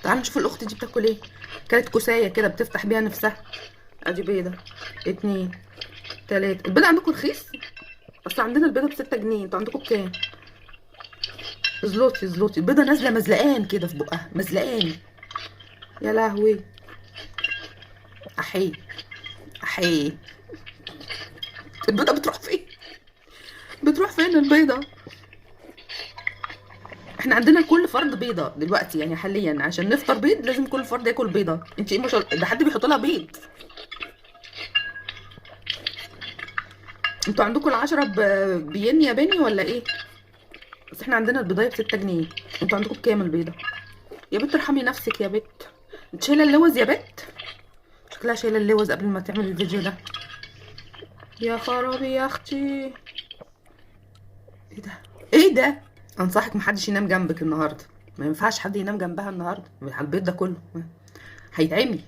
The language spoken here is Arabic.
تعالوا نشوف الاخت دي بتاكل ايه. كانت كوسايه كده بتفتح بيها نفسها. ادي بيضه، اتنين، تلاته. البيضه عندكم رخيص؟ اصل عندنا البيضه ب6 جنيه، انتوا عندكم بكام؟ زلوتي زلوتي. البيضه نازله مزلقان كده في بقها، مزلقان. يا لهوي. احي احي. البيضه بتروح فين؟ بتروح فين البيضه؟ احنا عندنا كل فرد بيضه دلوقتي، يعني حاليا عشان نفطر بيض لازم كل فرد ياكل بيضه. انت ايه ما شاء الله، ده حد بيحط لها بيض؟ انتوا عندكم العشرة بين يا بني ولا ايه؟ بس احنا عندنا البيضايه ب6 جنيه. انتوا عندكم بكام البيضه؟ يا بت ارحمي نفسك يا بت. انت شايله اللوز يا بت؟ شكلها شايله اللوز قبل ما تعمل الفيديو ده. يا خرابي يا اختي. ايه ده؟ ايه ده؟ انصحك محدش ينام جنبك النهارده. ما ينفعش حد ينام جنبها النهارده على البيض ده كله. هيتعمي.